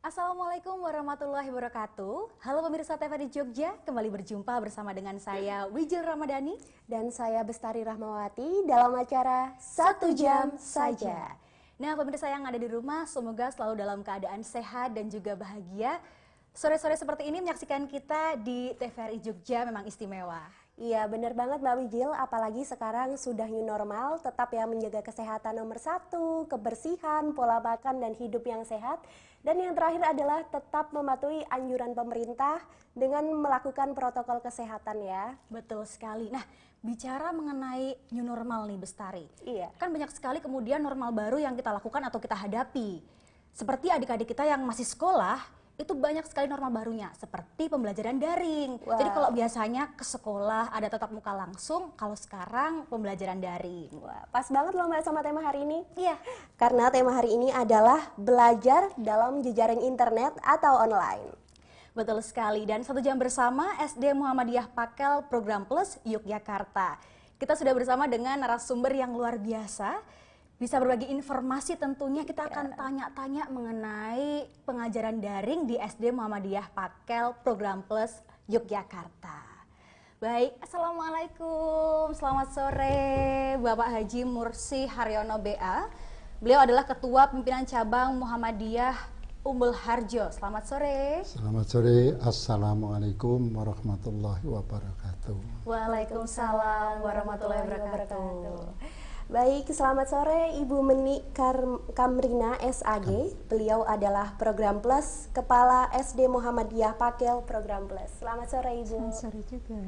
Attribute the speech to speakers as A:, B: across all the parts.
A: Assalamualaikum warahmatullahi wabarakatuh. Halo pemirsa TVRI Jogja, kembali berjumpa bersama dengan saya Wijil Ramadhani
B: dan saya Bestari Rahmawati dalam acara Satu Jam Saja.
A: Nah pemirsa yang ada di rumah, semoga selalu dalam keadaan sehat dan juga bahagia. Sore-sore seperti ini menyaksikan kita di TVRI Jogja memang istimewa.
B: Iya benar banget Mbak Wijil, apalagi sekarang sudah new normal, tetap ya menjaga kesehatan nomor satu, kebersihan, pola makan dan hidup yang sehat. Dan yang terakhir adalah tetap mematuhi anjuran pemerintah dengan melakukan protokol kesehatan ya.
A: Betul sekali. Nah bicara mengenai new normal nih Bestari,
B: Iya.
A: Kan banyak sekali kemudian normal baru yang kita lakukan atau kita hadapi. Seperti adik-adik kita yang masih sekolah, itu banyak sekali norma barunya seperti pembelajaran daring.
B: Wow.
A: Jadi kalau biasanya ke sekolah ada tatap muka langsung, kalau sekarang pembelajaran daring.
B: Wah, pas banget loh Mbak sama tema hari ini.
A: Iya.
B: Karena tema hari ini adalah belajar dalam jejaring internet atau online.
A: Betul sekali. Dan 1 jam bersama SD Muhammadiyah Pakel Program Plus Yogyakarta. Kita sudah bersama dengan narasumber yang luar biasa. Bisa berbagi informasi tentunya, kita akan tanya-tanya mengenai pengajaran daring di SD Muhammadiyah Pakel Program Plus Yogyakarta. Baik, Assalamualaikum, selamat sore Bapak Haji Mursi Haryono BA. Beliau adalah Ketua Pimpinan Cabang Muhammadiyah Umbul Harjo. Selamat sore.
C: Selamat sore, Assalamualaikum warahmatullahi wabarakatuh.
A: Waalaikumsalam warahmatullahi wabarakatuh.
B: Baik, selamat sore Ibu Meni Kamrina SAG. Beliau adalah Program Plus, Kepala SD Muhammadiyah Pakel Program Plus. Selamat sore Ibu.
C: Selamat sore juga.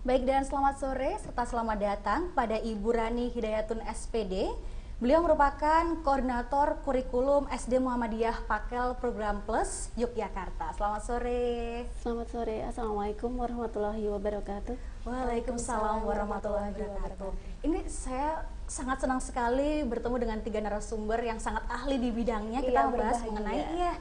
A: Baik, dan selamat sore serta selamat datang pada Ibu Rani Hidayatun SPD. Beliau merupakan Koordinator Kurikulum SD Muhammadiyah Pakel Program Plus Yogyakarta. Selamat sore.
D: Selamat sore, Assalamualaikum warahmatullahi wabarakatuh.
A: Waalaikumsalam warahmatullahi wabarakatuh. Ini saya sangat senang sekali bertemu dengan 3 narasumber yang sangat ahli di bidangnya. Kita membahas mengenai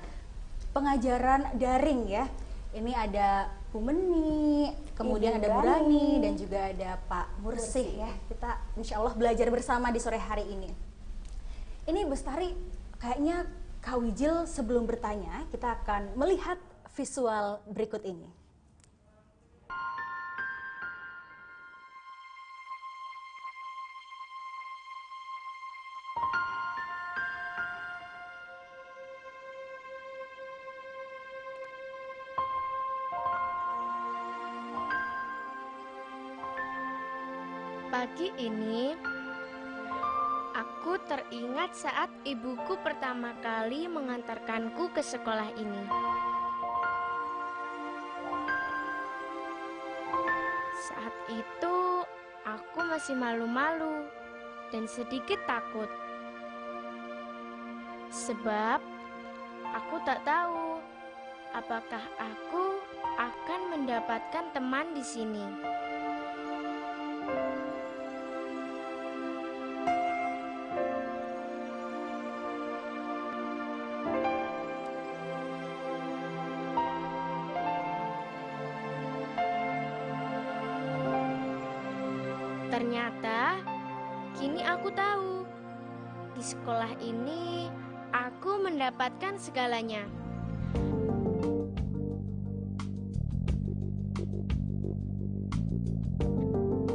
A: pengajaran daring ya. Ini ada Bu Meni, kemudian ada Bu Rani, dan juga ada Pak Mursih ya. Kita insya Allah belajar bersama di sore hari ini. Ini Bestari, kayaknya Kak Wijil sebelum bertanya, kita akan melihat visual berikut ini.
E: Pagi ini, aku teringat saat ibuku pertama kali mengantarkanku ke sekolah ini. Saat itu, aku masih malu-malu dan sedikit takut. Sebab, aku tak tahu apakah aku akan mendapatkan teman di sini. Ternyata, kini aku tahu, di sekolah ini aku mendapatkan segalanya.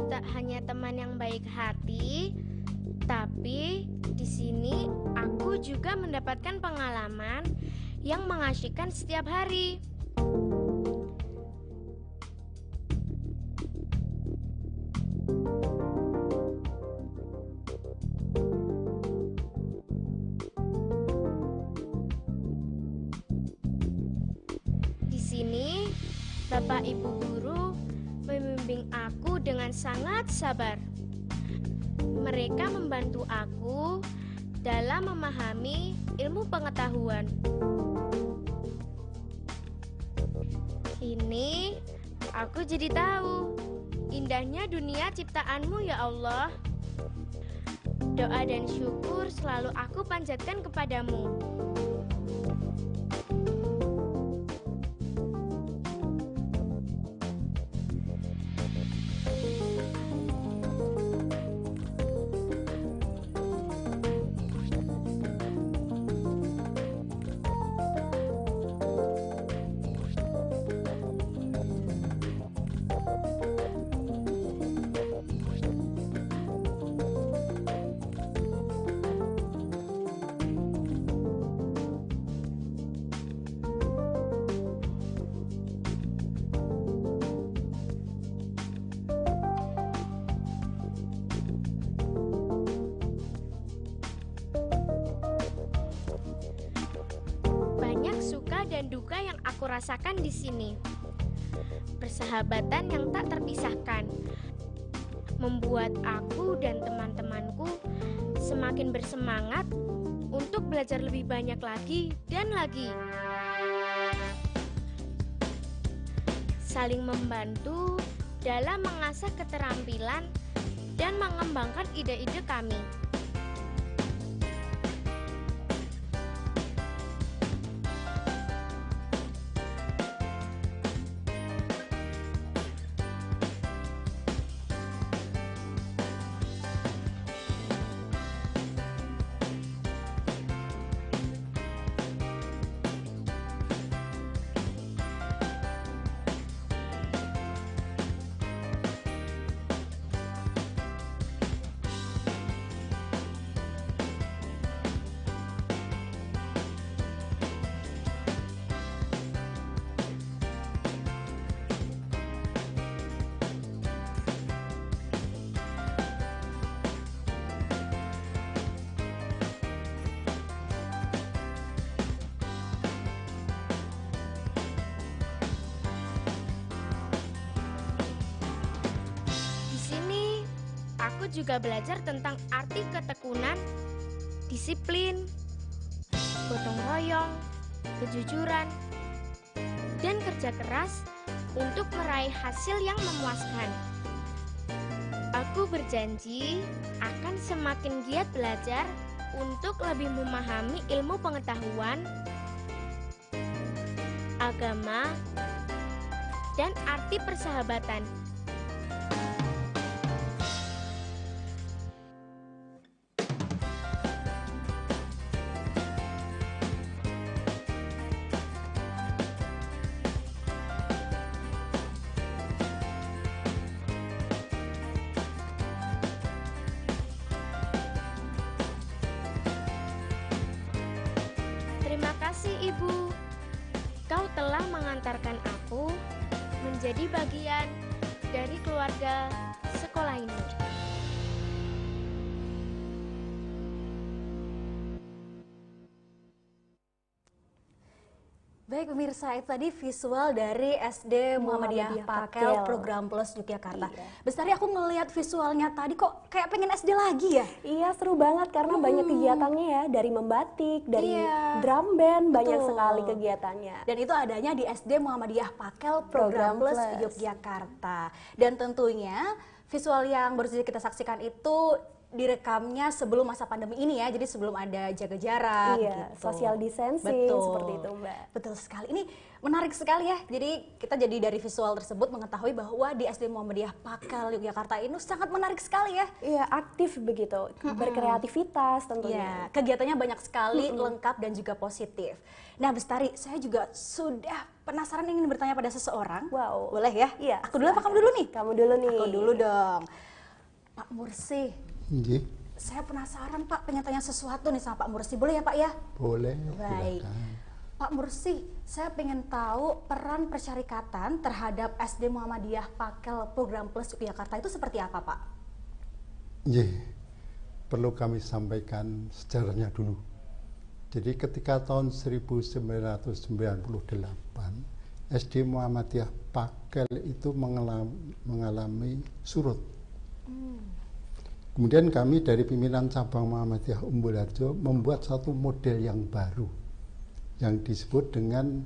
E: Tak hanya teman yang baik hati, tapi di sini aku juga mendapatkan pengalaman yang mengasyikkan setiap hari. Di sini, Bapak Ibu guru membimbing aku dengan sangat sabar. Mereka membantu aku dalam memahami ilmu pengetahuan. Kini, aku jadi tahu indahnya dunia ciptaanmu ya Allah. Doa dan syukur selalu aku panjatkan kepadamu. dan duka yang aku rasakan di sini. Persahabatan yang tak terpisahkan membuat aku dan teman-temanku semakin bersemangat untuk belajar lebih banyak lagi dan lagi. Saling membantu dalam mengasah keterampilan dan mengembangkan ide-ide kami. Aku juga belajar tentang arti ketekunan, disiplin, gotong royong, kejujuran, dan kerja keras untuk meraih hasil yang memuaskan. Aku berjanji akan semakin giat belajar untuk lebih memahami ilmu pengetahuan, agama, dan arti persahabatan. Terima kasih Ibu, kau telah mengantarkan aku menjadi bagian dari keluarga sekolah ini.
A: Baik pemirsa, itu tadi visual dari SD Muhammadiyah Pakel Program Plus Yogyakarta.
B: Iya.
A: Bestari, aku ngelihat visualnya tadi kok kayak pengen SD lagi ya?
B: Iya, seru banget karena banyak kegiatannya ya, dari membatik, dari
A: Iya,
B: drum band, banyak
A: betul.
B: sekali kegiatannya.
A: Dan itu adanya di SD Muhammadiyah Pakel Program Plus Yogyakarta. Dan tentunya visual yang baru saja kita saksikan itu direkamnya sebelum masa pandemi ini ya, jadi sebelum ada jaga jarak,
B: Iya,
A: gitu.
B: social distancing,
A: Betul.
B: seperti itu Mbak.
A: Betul sekali. Ini menarik sekali ya. Jadi kita jadi dari visual tersebut mengetahui bahwa di SD Muhammadiyah Pakel Yogyakarta ini sangat menarik sekali ya.
B: Iya, aktif begitu, berkreativitas
A: Iya,
B: tentunya.
A: kegiatannya banyak sekali, lengkap dan juga positif. Nah, Bestari, saya juga sudah penasaran ingin bertanya pada seseorang.
B: Wow.
A: Boleh ya?
B: Iya,
A: Aku dulu apa kamu dulu nih?
B: Kamu dulu nih.
A: Aku dulu dong. Pak Mursi,
C: Nggih,
A: saya penasaran Pak, pengen tanya sesuatu nih sama Pak Mursi. Boleh ya Pak ya?
C: boleh.
A: Baik.
C: Silakan.
A: Pak Mursi, saya pengen tahu peran persyarikatan terhadap SD Muhammadiyah Pakel Program Plus Yogyakarta itu seperti apa Pak?
C: Nggih, perlu kami sampaikan sejarahnya dulu. Jadi ketika tahun 1998, SD Muhammadiyah Pakel itu mengalami surut. Kemudian kami dari pimpinan cabang Muhammadiyah Umbul Harjo membuat satu model yang baru yang disebut dengan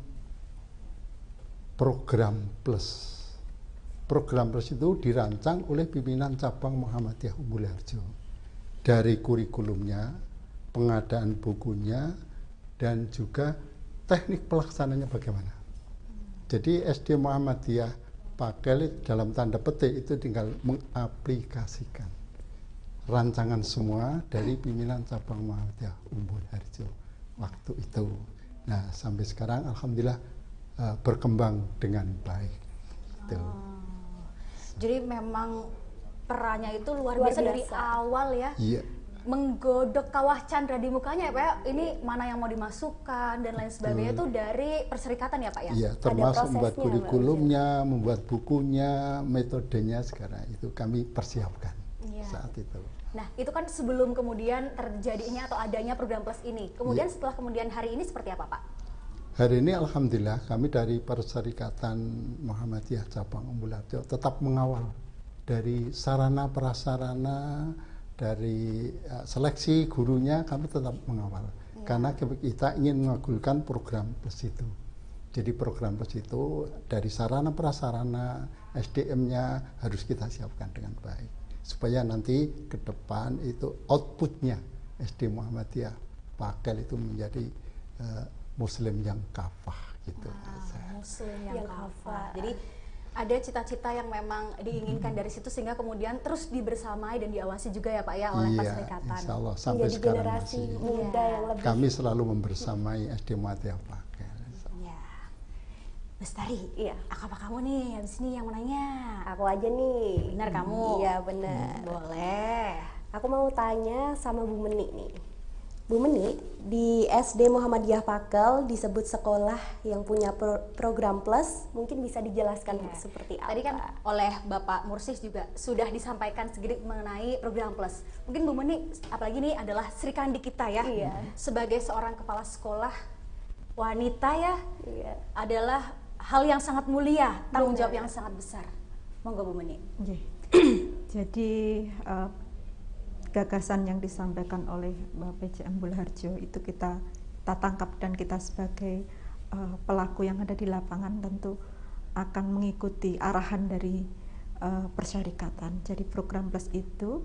C: Program Plus. Program Plus itu dirancang oleh pimpinan cabang Muhammadiyah Umbul Harjo. Dari kurikulumnya, pengadaan bukunya, dan juga teknik pelaksananya bagaimana. Jadi SD Muhammadiyah Pakel dalam tanda petik itu tinggal mengaplikasikan rancangan semua dari pimpinan cabang Muhammadiyah Umbul Harjo waktu itu. Nah, sampai sekarang alhamdulillah berkembang dengan baik. Gitu.
A: Jadi memang perannya itu luar biasa dari awal ya.
C: Iya.
A: Menggodok kawah Chandra di mukanya ya Pak ya. Ini mana yang mau dimasukkan dan lain sebagainya itu dari perserikatan ya Pak ya.
C: Iya, termasuk membuat
B: prosesnya,
C: kurikulumnya, membuat bukunya, metodenya sekarang itu kami persiapkan saat itu.
A: Nah, itu kan sebelum kemudian terjadinya atau adanya program plus ini. Kemudian setelah kemudian hari ini seperti apa Pak?
C: Hari ini alhamdulillah kami dari Perserikatan Muhammadiyah Cabang Umbul Harjo tetap mengawal dari sarana prasarana, dari seleksi gurunya kami tetap mengawal. Karena kita ingin mengagulkan program plus itu. Jadi program plus itu dari sarana prasarana, SDM-nya harus kita siapkan dengan baik. Supaya nanti ke depan itu outputnya SD Muhammadiyah Pakel itu menjadi Muslim yang kafah gitu.
A: Muslim yang kafah. Jadi ada cita-cita yang memang diinginkan dari situ sehingga kemudian terus dibersamai dan diawasi juga ya Pak ya oleh Perserikatan.
C: Insya Allah sampai
B: Menjadi
C: sekarang
B: generasi
C: masih
B: muda yang lebih.
C: kami selalu membersamai SD Muhammadiyah Pakel.
A: Ya. Bestari,
B: Iya.
A: apa kamu nih habis ini yang mau nanya?
B: Aku aja nih.
A: Benar kamu?
B: Iya benar.
A: Boleh.
B: Aku mau tanya sama Bu Meni nih. Bu Meni, di SD Muhammadiyah Pakel disebut sekolah yang punya program plus, mungkin bisa dijelaskan seperti apa?
A: Tadi kan oleh Bapak Mursis juga sudah disampaikan sedikit mengenai program plus. Mungkin Bu Meni, apalagi ini adalah Sri Kandi kita ya, sebagai seorang kepala sekolah wanita ya, adalah hal yang sangat mulia, tanggung jawab yang sangat besar. Monggo Bu Meni.
F: Jadi gagasan yang disampaikan oleh Mbak PJ Umbul Harjo itu kita tangkap, dan kita sebagai pelaku yang ada di lapangan tentu akan mengikuti arahan dari persyarikatan. Jadi program plus itu,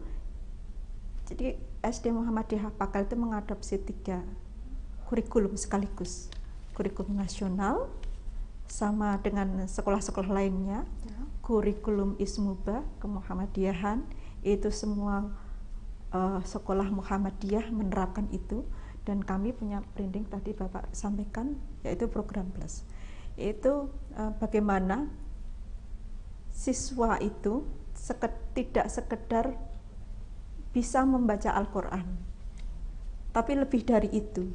F: jadi SD Muhammadiyah Pakel itu mengadopsi 3 kurikulum sekaligus, kurikulum nasional sama dengan sekolah-sekolah lainnya, kurikulum Ismuba kemuhammadiyahan, itu semua sekolah Muhammadiyah menerapkan itu, dan kami punya branding tadi Bapak sampaikan yaitu program plus. Itu bagaimana siswa itu tidak sekedar bisa membaca Al-Quran, tapi lebih dari itu,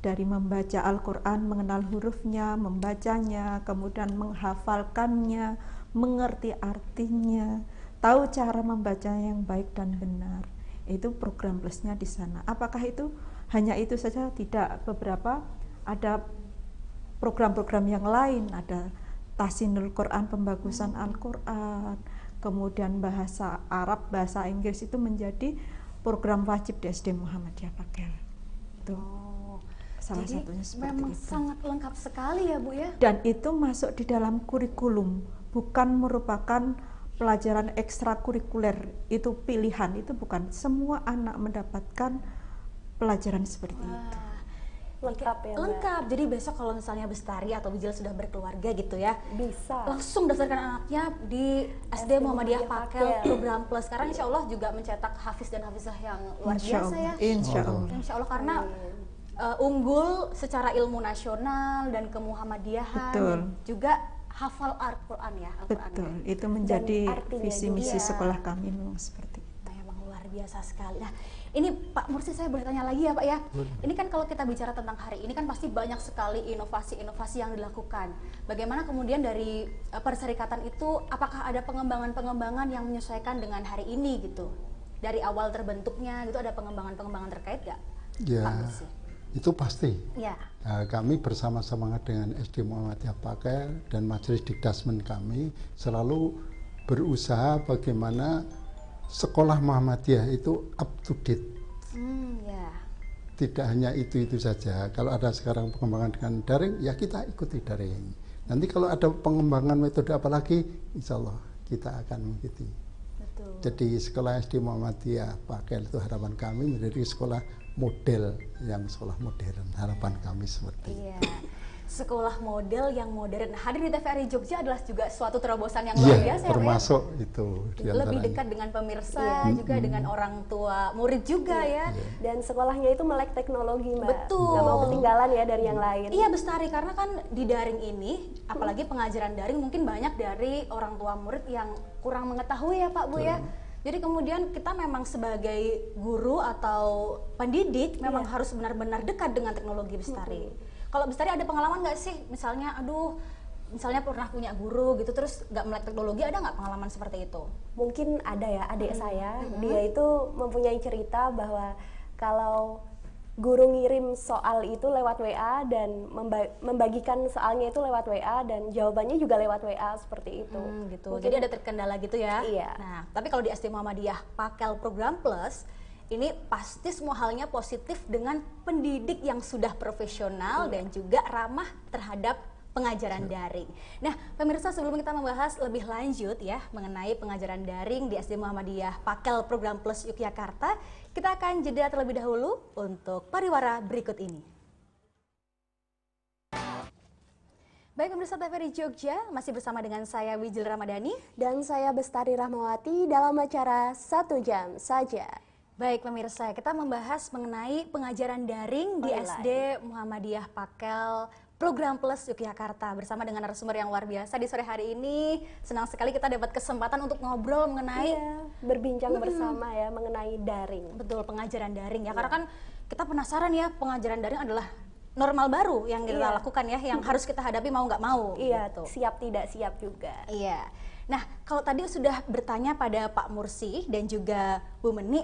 F: dari membaca Al-Quran, mengenal hurufnya, membacanya, kemudian menghafalkannya, mengerti artinya, tahu cara membacanya yang baik dan benar. Itu program plusnya di sana. Apakah itu hanya itu saja? Tidak, beberapa ada program-program yang lain, ada tahsinul Quran, pembagusan Al-Quran, kemudian bahasa Arab, bahasa Inggris itu menjadi program wajib di SD Muhammadiyah Pakel. Itu salah
A: Jadi
F: satunya seperti
A: memang
F: itu.
A: sangat lengkap sekali ya Bu ya.
F: Dan itu masuk di dalam kurikulum, bukan merupakan pelajaran ekstrakurikuler, itu pilihan, itu bukan. Semua anak mendapatkan pelajaran seperti itu.
B: Lengkap ya, Mbak?
A: Lengkap. Jadi besok kalau misalnya Bestari atau Bijil sudah berkeluarga gitu ya,
B: Bisa.
A: langsung daftarkan anaknya di SD Muhammadiyah Pakel program plus. Sekarang insya Allah juga mencetak hafiz dan hafizah yang luar biasa ya.
F: Insya Allah.
A: Insya Allah, karena unggul secara ilmu nasional dan kemuhammadiyahan,
F: Betul.
A: dan juga hafal Al-Quran ya.
F: Betul, itu menjadi
B: artinya
F: visi misi
A: juga.
F: sekolah kami memang seperti itu.
A: Memang luar biasa sekali. Nah, ini Pak Mursi, saya boleh tanya lagi ya Pak ya. Ini kan kalau kita bicara tentang hari ini kan pasti banyak sekali inovasi-inovasi yang dilakukan. Bagaimana kemudian dari perserikatan itu, apakah ada pengembangan-pengembangan yang menyesuaikan dengan hari ini gitu? Dari awal terbentuknya gitu, ada pengembangan-pengembangan terkait nggak?
C: Ya,
A: Pak Mursi?
C: itu pasti.
A: Ya.
C: Kami bersama-sama dengan SD Muhammadiyah Pakel dan Majelis Dikdasmen kami selalu berusaha bagaimana sekolah Muhammadiyah itu up to date.
A: Ya.
C: Tidak hanya itu saja. Kalau ada sekarang pengembangan dengan daring, ya kita ikuti daring. Nanti kalau ada pengembangan metode apa lagi, insya Allah kita akan mengikuti.
A: Betul.
C: Jadi sekolah SD Muhammadiyah Pakel itu harapan kami menjadi sekolah model, yang sekolah modern, harapan kami seperti itu.
A: Iya. Sekolah model yang modern. Hadir di TVRI Jogja adalah juga suatu terobosan yang luar biasa ya,
C: termasuk itu
A: lebih dekat dengan pemirsa, juga dengan orang tua murid juga ya.
B: Dan sekolahnya itu melek teknologi, Mbak.
A: Betul.
B: Nggak mau ketinggalan ya dari yang lain.
A: Iya Bestari, karena kan di daring ini, apalagi pengajaran daring, mungkin banyak dari orang tua murid yang kurang mengetahui ya Pak Bu ya. Jadi kemudian kita memang sebagai guru atau pendidik memang harus benar-benar dekat dengan teknologi Bestari. Kalau Bestari ada pengalaman nggak sih, misalnya misalnya pernah punya guru gitu terus nggak melek teknologi, ada nggak pengalaman seperti itu?
B: Mungkin ada ya, adik saya, dia itu mempunyai cerita bahwa kalau guru ngirim soal itu lewat WA dan membagikan soalnya itu lewat WA dan jawabannya juga lewat WA seperti itu.
A: Gitu.
B: Mungkin-
A: Jadi ada terkendala gitu ya.
B: Iya.
A: Nah, tapi kalau di SD Muhammadiyah Pakel Program Plus ini pasti semua halnya positif dengan pendidik yang sudah profesional dan juga ramah terhadap pengajaran daring. Nah, pemirsa, sebelum kita membahas lebih lanjut ya mengenai pengajaran daring di SD Muhammadiyah Pakel Program Plus Yogyakarta, kita akan jeda terlebih dahulu untuk pariwara berikut ini. Baik pemirsa TVRI Jogja, masih bersama dengan saya Wijil Ramadhani.
B: Dan saya Bestari Rahmawati dalam acara 1 jam saja.
A: Baik pemirsa, kita membahas mengenai pengajaran daring di
B: Online.
A: SD Muhammadiyah Pakel Program Plus Yogyakarta bersama dengan narasumber yang luar biasa di sore hari ini. Senang sekali kita dapat kesempatan untuk ngobrol mengenai
B: Berbincang bersama ya mengenai daring.
A: betul pengajaran daring ya. Karena kan kita penasaran ya, pengajaran daring adalah normal baru yang kita lakukan ya, yang harus kita hadapi mau nggak mau.
B: Iya,
A: gitu.
B: siap tidak siap juga.
A: Iya. Nah, kalau tadi sudah bertanya pada Pak Mursi dan juga Bu Meni,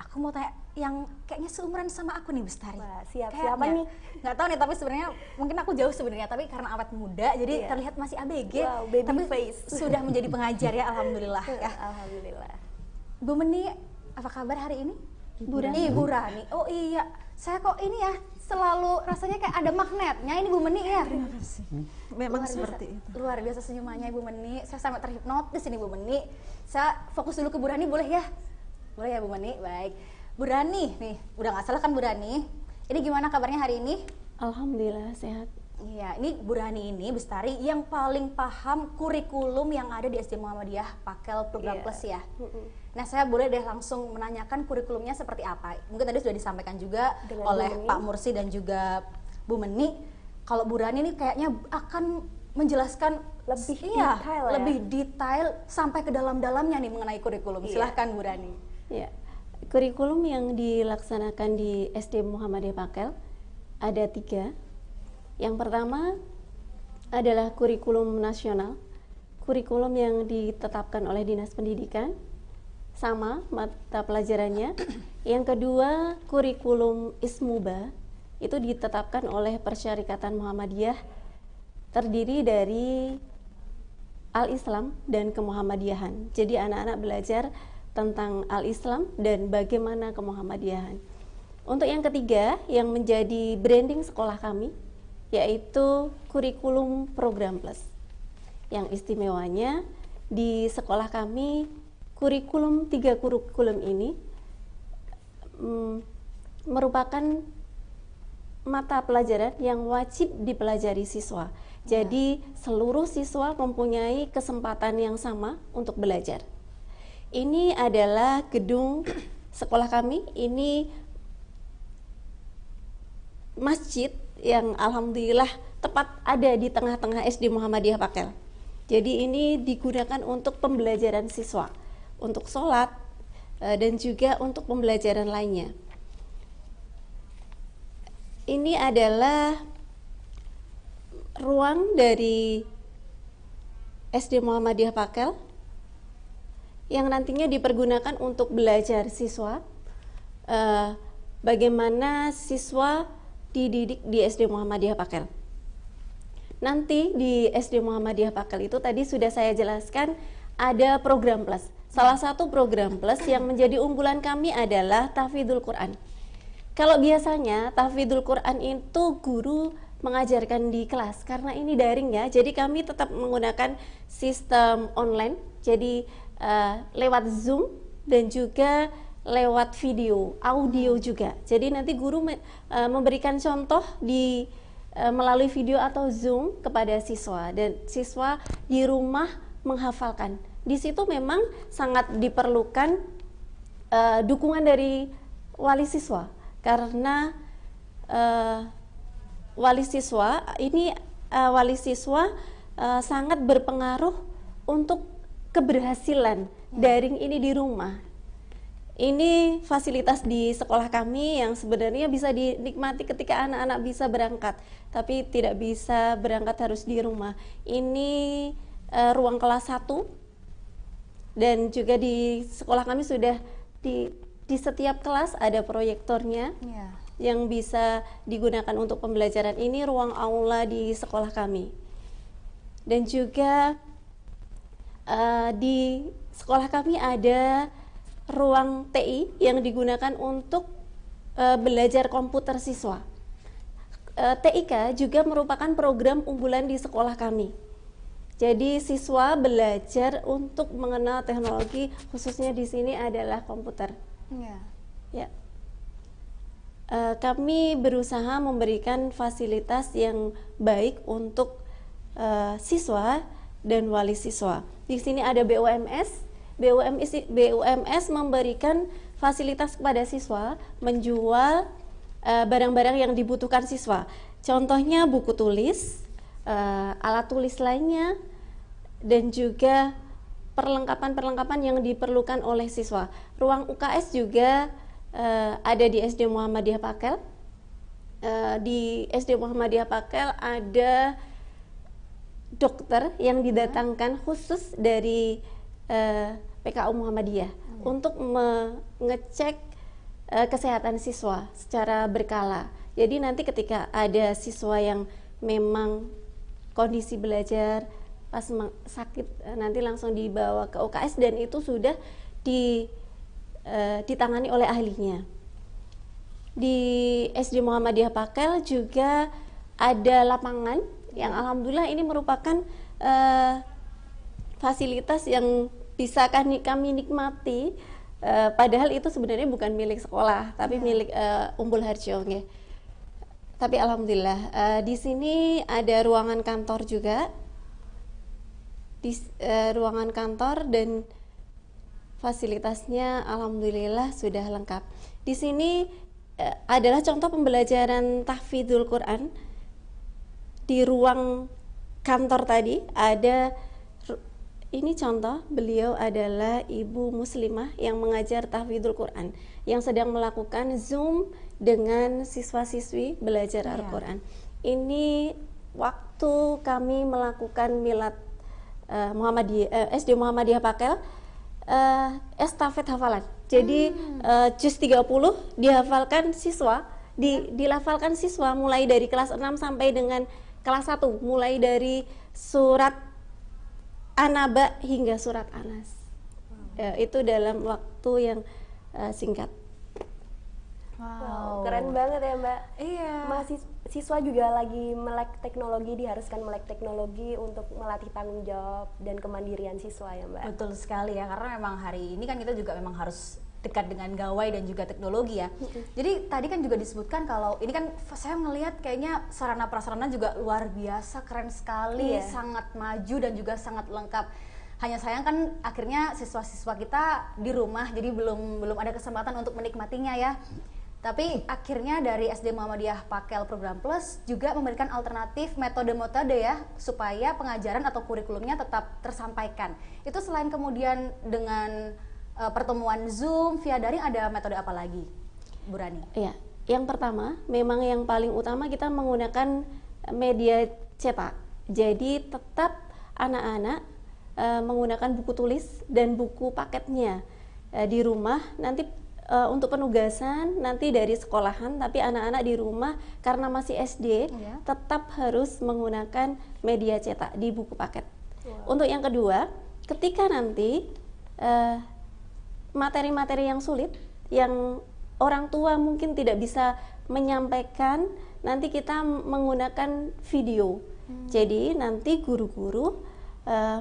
A: aku mau tanya yang kayaknya seumuran sama aku nih, Bestari.
B: Wah, siap.
A: Kayaknya.
B: Siapa nih?
A: Nggak tahu nih, tapi sebenarnya mungkin aku jauh sebenarnya, tapi karena awet muda jadi
B: Iya.
A: terlihat masih ABG.
B: Wow, baby
A: tapi
B: face.
A: sudah menjadi pengajar ya, alhamdulillah ya.
B: Alhamdulillah.
A: Bu Meni, apa kabar hari ini?
D: Bu Rani.
A: Ibu Rani. Oh iya, saya kok ini ya selalu rasanya kayak ada magnetnya ini Bu Meni ya.
F: Memang
A: Luar
F: seperti
A: biasa,
F: itu.
A: luar biasa senyumannya Ibu Meni. Saya sampai terhipnotis ini Bu Meni. Saya fokus dulu ke Bu Rani boleh ya? Boleh ya Bu Meni? Baik. Bu Rani nih, udah nggak salah kan Bu Rani? Ini gimana kabarnya hari ini?
D: Alhamdulillah sehat.
A: Iya, ini Bu Rani ini Bestari yang paling paham kurikulum yang ada di SD Muhammadiyah Pakel Program
B: Iya.
A: Plus ya. Nah, saya boleh deh langsung menanyakan kurikulumnya seperti apa. Mungkin tadi sudah disampaikan juga
B: Dengan
A: oleh
B: Bu Meni.
A: Pak Mursi dan juga Bu Meni. Kalau Bu Rani ini kayaknya akan menjelaskan
B: Lebih
A: iya,
B: detail ya.
A: lebih detail sampai ke dalam-dalamnya nih mengenai kurikulum.
B: Iya.
A: Silahkan Bu Rani.
D: Ya, kurikulum yang dilaksanakan di SD Muhammadiyah Pakel ada 3. Yang pertama adalah kurikulum nasional, kurikulum yang ditetapkan oleh Dinas Pendidikan, sama mata pelajarannya. Yang kedua, kurikulum Ismuba, itu ditetapkan oleh Persyarikatan Muhammadiyah, terdiri dari Al-Islam dan Kemuhammadiyahan. Jadi anak-anak belajar tentang Al-Islam dan bagaimana kemuhammadiyahan. Untuk yang ketiga, yang menjadi branding sekolah kami, yaitu kurikulum Program Plus. Yang istimewanya di sekolah kami, kurikulum 3 kurikulum ini merupakan mata pelajaran yang wajib dipelajari siswa. Jadi seluruh siswa mempunyai kesempatan yang sama untuk belajar. Ini adalah gedung sekolah kami, ini masjid yang alhamdulillah tepat ada di tengah-tengah SD Muhammadiyah Pakel. Jadi ini digunakan untuk pembelajaran siswa, untuk sholat dan juga untuk pembelajaran lainnya. Ini adalah ruang dari SD Muhammadiyah Pakel yang nantinya dipergunakan untuk belajar siswa, bagaimana siswa dididik di SD Muhammadiyah Pakel. Nanti di SD Muhammadiyah Pakel itu tadi sudah saya jelaskan ada program plus. Salah satu program plus yang menjadi unggulan kami adalah tahfidzul Quran. Kalau biasanya tahfidzul Quran itu guru mengajarkan di kelas, karena ini daring ya, jadi kami tetap menggunakan sistem online, jadi lewat Zoom dan juga lewat video, audio juga. Jadi nanti guru memberikan contoh di melalui video atau Zoom kepada siswa, dan siswa di rumah menghafalkan. Di situ memang sangat diperlukan dukungan dari wali siswa, karena wali siswa sangat berpengaruh untuk keberhasilan daring ini di rumah. Ini fasilitas di sekolah kami yang sebenarnya bisa dinikmati ketika anak-anak bisa berangkat, tapi tidak bisa berangkat harus di rumah. Ini ruang kelas 1, dan juga di sekolah kami sudah di setiap kelas ada proyektornya.
A: Ya.
D: yang bisa digunakan untuk pembelajaran ini ruang aula di sekolah kami. Dan juga di sekolah kami ada ruang TI yang digunakan untuk belajar komputer siswa. TIK juga merupakan program unggulan di sekolah kami. Jadi siswa belajar untuk mengenal teknologi, khususnya di sini adalah komputer. Ya. Kami berusaha memberikan fasilitas yang baik untuk siswa dan wali siswa. Di sini ada BUMS. BUMS memberikan fasilitas kepada siswa, menjual barang-barang yang dibutuhkan siswa. Contohnya buku tulis, alat tulis lainnya, dan juga perlengkapan-perlengkapan yang diperlukan oleh siswa. Ruang UKS juga ada di SD Muhammadiyah Pakel. Di SD Muhammadiyah Pakel ada dokter yang didatangkan khusus dari PKU Muhammadiyah untuk mengecek kesehatan siswa secara berkala. Jadi nanti ketika ada siswa yang memang kondisi belajar pas sakit, nanti langsung dibawa ke UKS dan itu sudah ditangani oleh ahlinya. Di SD Muhammadiyah Pakel juga ada lapangan yang alhamdulillah ini merupakan fasilitas yang bisa kami nikmati, padahal itu sebenarnya bukan milik sekolah tapi milik Umbul Harjo. Tapi alhamdulillah di sini ada ruangan kantor juga, ruangan kantor, dan fasilitasnya alhamdulillah sudah lengkap. Di sini adalah contoh pembelajaran tahfidzul Quran. Di ruang kantor tadi ada, ini contoh, beliau adalah ibu muslimah yang mengajar tahfidzul Quran, yang sedang melakukan Zoom dengan siswa-siswi belajar Al-Quran. Ini waktu kami melakukan milad SD Muhammadiyah Pakel, estafet hafalan. Jadi juz 30 dihafalkan siswa, dilafalkan siswa mulai dari kelas 6 sampai dengan kelas 1, mulai dari surat An-Naba hingga surat Anas. Itu dalam waktu yang singkat.
B: Wow, keren banget ya Mbak.
A: Iya.
B: Siswa juga lagi melek teknologi, diharuskan melek teknologi untuk melatih tanggung jawab dan kemandirian siswa ya Mbak.
A: Betul sekali ya, karena memang hari ini kan kita juga memang harus dekat dengan gawai dan juga teknologi ya. Jadi tadi kan juga disebutkan kalau ini kan saya melihat kayaknya sarana prasarana juga luar biasa, keren sekali, sangat maju dan juga sangat lengkap. Hanya sayang kan akhirnya siswa-siswa kita di rumah, jadi belum ada kesempatan untuk menikmatinya ya. Tapi akhirnya dari SD Muhammadiyah Pakel Program Plus juga memberikan alternatif metode-metode ya, supaya pengajaran atau kurikulumnya tetap tersampaikan. Itu selain kemudian dengan pertemuan Zoom via daring, ada metode apa lagi, Bu Rani?
D: Iya, yang pertama memang yang paling utama kita menggunakan media cetak. Jadi tetap anak-anak menggunakan buku tulis dan buku paketnya di rumah. Nanti untuk penugasan nanti dari sekolahan, tapi anak-anak di rumah karena masih SD tetap harus menggunakan media cetak di buku paket. Untuk yang kedua, ketika nanti materi-materi yang sulit, yang orang tua mungkin tidak bisa menyampaikan, nanti kita menggunakan video. Jadi nanti guru-guru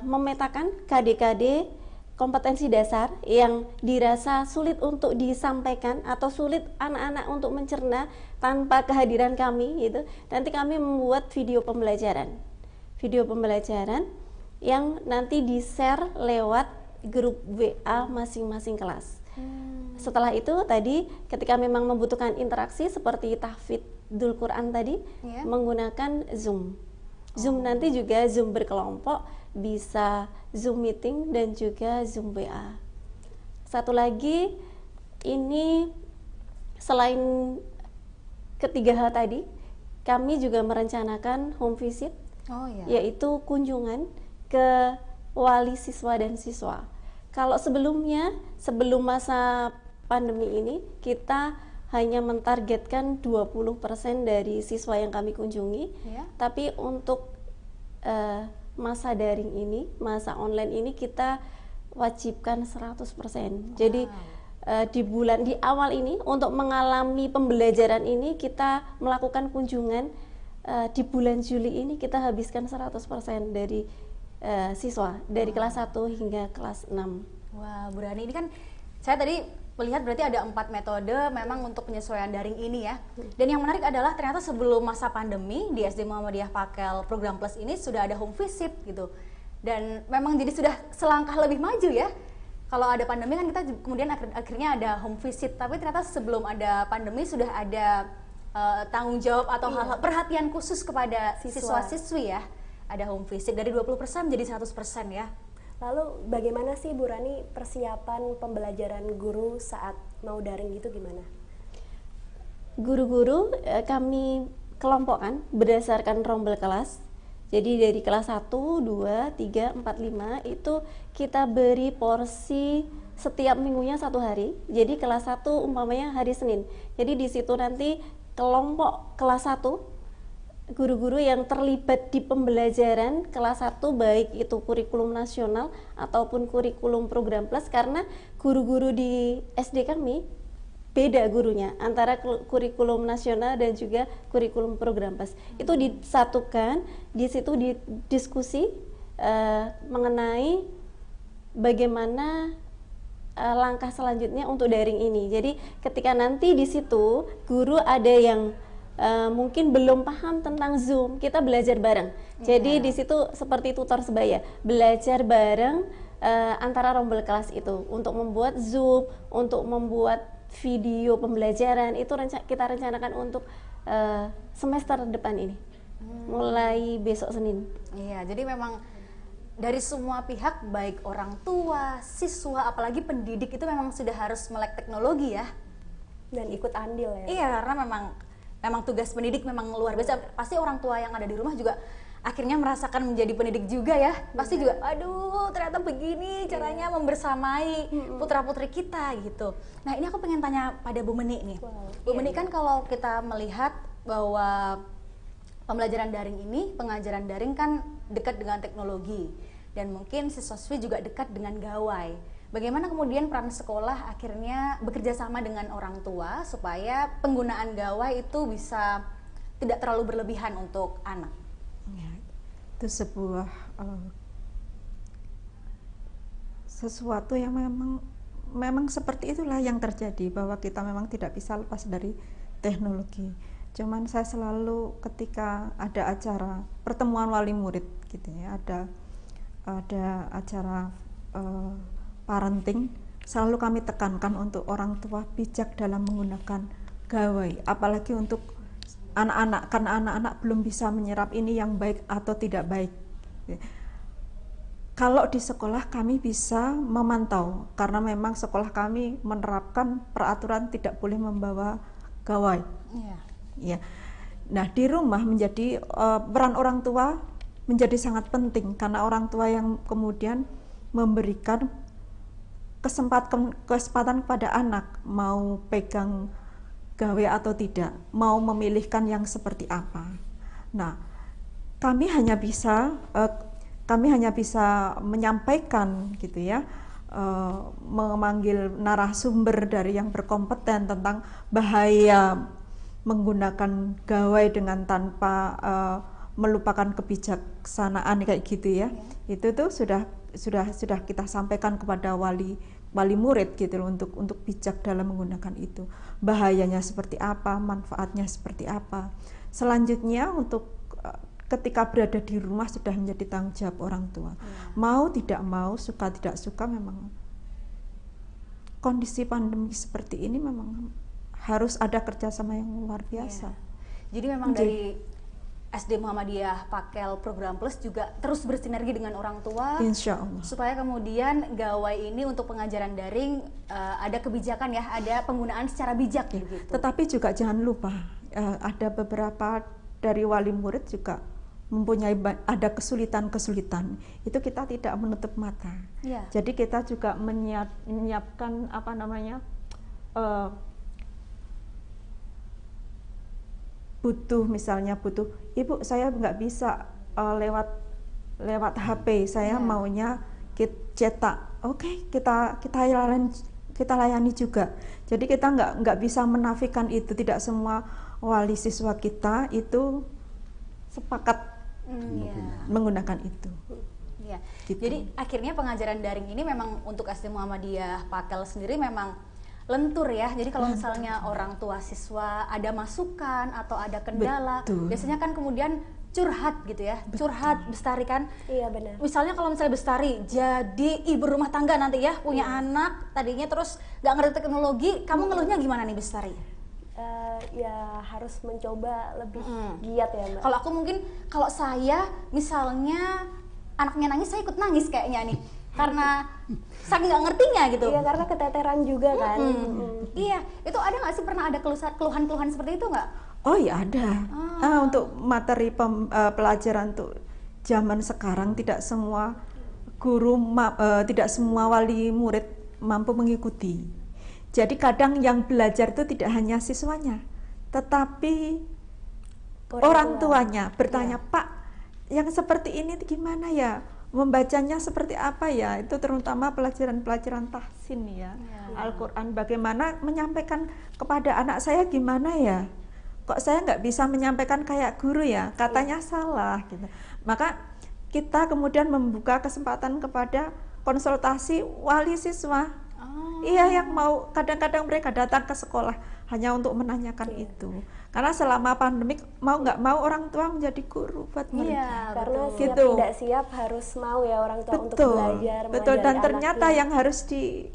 D: memetakan KD-KD kompetensi dasar yang dirasa sulit untuk disampaikan atau sulit anak-anak untuk mencerna tanpa kehadiran kami gitu. Nanti kami membuat video pembelajaran yang nanti di-share lewat grup WA masing-masing kelas. Setelah itu tadi ketika memang membutuhkan interaksi seperti tahfidzul Quran tadi, menggunakan Zoom. Zoom nanti juga Zoom berkelompok, bisa Zoom meeting dan juga Zoom WA. Satu lagi, ini selain ketiga hal tadi, kami juga merencanakan home visit, yaitu kunjungan ke wali siswa dan siswa. Kalau sebelum masa pandemi ini kita hanya mentargetkan 20% dari siswa yang kami kunjungi,
A: Ya.
D: tapi untuk masa daring ini, masa online ini kita wajibkan 100%. Jadi di awal ini untuk mengalami pembelajaran ini kita melakukan kunjungan di bulan Juli ini kita habiskan 100% dari siswa dari kelas 1 hingga kelas 6.
A: Wah, Bu Rani, ini kan saya tadi melihat berarti ada 4 metode memang untuk penyesuaian daring ini ya. Dan yang menarik adalah ternyata sebelum masa pandemi di SD Muhammadiyah Pakel program plus ini sudah ada home visit gitu. Dan memang jadi sudah selangkah lebih maju ya. Kalau ada pandemi kan kita kemudian akhirnya ada home visit, tapi ternyata sebelum ada pandemi sudah ada tanggung jawab atau hal perhatian khusus kepada siswa-siswi ya. Ada home visit dari 20% menjadi 100% ya.
B: Lalu bagaimana sih Bu Rani persiapan pembelajaran guru saat mau daring gitu gimana?
D: Guru-guru kami kelompokkan berdasarkan rombel kelas. Jadi dari kelas 1, 2, 3, 4, 5 itu kita beri porsi setiap minggunya 1 hari. Jadi kelas 1 umpamanya hari Senin. Jadi di situ nanti kelompok kelas 1 guru-guru yang terlibat di pembelajaran kelas 1 baik itu kurikulum nasional ataupun kurikulum program plus, karena guru-guru di SD kami beda gurunya antara kurikulum nasional dan juga kurikulum program plus. Itu disatukan, di situ didiskusi mengenai bagaimana langkah selanjutnya untuk daring ini. Jadi ketika nanti di situ guru ada yang mungkin belum paham tentang Zoom, kita belajar bareng. Jadi di situ seperti tutor sebaya, belajar bareng antara rombel kelas itu untuk membuat Zoom, untuk membuat video pembelajaran. Itu kita rencanakan untuk semester depan ini, mulai besok Senin.
A: Iya, jadi memang dari semua pihak, baik orang tua, siswa, apalagi pendidik itu memang sudah harus melek teknologi ya.
B: Dan ikut andil ya?
A: Iya, karena memang tugas pendidik memang luar biasa. Pasti orang tua yang ada di rumah juga akhirnya merasakan menjadi pendidik juga ya. Pasti juga, aduh ternyata begini caranya membersamai putra-putri kita gitu. Nah ini aku pengen tanya pada Bu Meni nih. Bu Meni kan kalau kita melihat bahwa pembelajaran daring ini, pengajaran daring kan dekat dengan teknologi. Dan mungkin siswa-siswi juga dekat dengan gawai. Bagaimana kemudian peran sekolah akhirnya bekerja sama dengan orang tua supaya penggunaan gawai itu bisa tidak terlalu berlebihan untuk anak?
F: Ya, itu sebuah sesuatu yang memang seperti itulah yang terjadi, bahwa kita memang tidak bisa lepas dari teknologi. Cuman saya selalu ketika ada acara pertemuan wali murid gitu ya, ada acara parenting, selalu kami tekankan untuk orang tua bijak dalam menggunakan gawai, apalagi untuk anak-anak, karena anak-anak belum bisa menyerap ini yang baik atau tidak baik. Kalau di sekolah kami bisa memantau, karena memang sekolah kami menerapkan peraturan tidak boleh membawa gawai. Ya. Nah di rumah menjadi peran orang tua menjadi sangat penting, karena orang tua yang kemudian memberikan kesempatan kepada anak mau pegang gawe atau tidak, mau memilihkan yang seperti apa. Nah, kami hanya bisa menyampaikan gitu ya, memanggil narasumber dari yang berkompeten tentang bahaya menggunakan gawai dengan tanpa melupakan kebijaksanaan kayak gitu ya. Itu tuh sudah kita sampaikan kepada wali murid gitu untuk bijak dalam menggunakan itu. Bahayanya seperti apa, manfaatnya seperti apa. Selanjutnya untuk ketika berada di rumah sudah menjadi tanggung jawab orang tua. Mau tidak mau, suka tidak suka, memang kondisi pandemi seperti ini memang harus ada kerjasama yang luar biasa.
A: Jadi memang dari SD Muhammadiyah Pakel Program Plus juga terus bersinergi dengan orang tua,
F: Insya Allah,
A: supaya kemudian gawai ini untuk pengajaran daring ada kebijakan ya, ada penggunaan secara bijak gitu.
F: Tetapi juga jangan lupa ada beberapa dari wali murid juga mempunyai ada kesulitan-kesulitan. Itu kita tidak menutup mata. Jadi kita juga menyiapkan misalnya butuh, ibu saya nggak bisa lewat HP, saya maunya cetak, oke, kita layani juga. Jadi kita nggak bisa menafikan itu, tidak semua wali siswa kita itu sepakat menggunakan itu.
A: Iya.
F: Gitu.
A: Jadi akhirnya pengajaran daring ini memang untuk SD Muhammadiyah Pakel sendiri memang lentur ya. Jadi kalau misalnya orang tua siswa ada masukan atau ada kendala,
F: Betul.
A: biasanya kan kemudian curhat gitu ya. Curhat Bestari kan.
B: Iya benar.
A: Misalnya kalau misalnya Bestari jadi ibu rumah tangga nanti ya, punya anak tadinya terus nggak ngerti teknologi, kamu ngeluhnya gimana nih Bestari?
B: Ya harus mencoba lebih giat ya Mbak.
A: Kalau aku mungkin, kalau saya misalnya anaknya nangis, saya ikut nangis kayaknya nih, karena saking nggak ngertinya gitu.
B: Iya karena keteteran juga kan.
A: Iya, itu ada nggak sih, pernah ada keluhan-keluhan seperti itu nggak?
F: Oh ya ada. Untuk materi pelajaran untuk zaman sekarang tidak semua guru, tidak semua wali murid mampu mengikuti. Jadi kadang yang belajar itu tidak hanya siswanya, tetapi orang tuanya bertanya, Pak, yang seperti ini gimana ya? Membacanya seperti apa ya? Itu terutama pelajaran-pelajaran tahsin ya. Al-Quran, bagaimana menyampaikan kepada anak saya gimana ya? Kok saya nggak bisa menyampaikan kayak guru ya? Katanya salah gitu. Maka kita kemudian membuka kesempatan kepada konsultasi wali siswa. Iya, yang mau, kadang-kadang mereka datang ke sekolah hanya untuk menanyakan itu. Karena selama pandemik mau nggak mau orang tua menjadi guru buat mereka.
A: Iya,
B: Karena
A: betul.
B: siap
F: Gitu.
B: tidak siap harus mau ya orang tua untuk
F: Betul,
B: belajar.
F: betul.
B: mengajari
F: Dan ternyata
B: anaknya.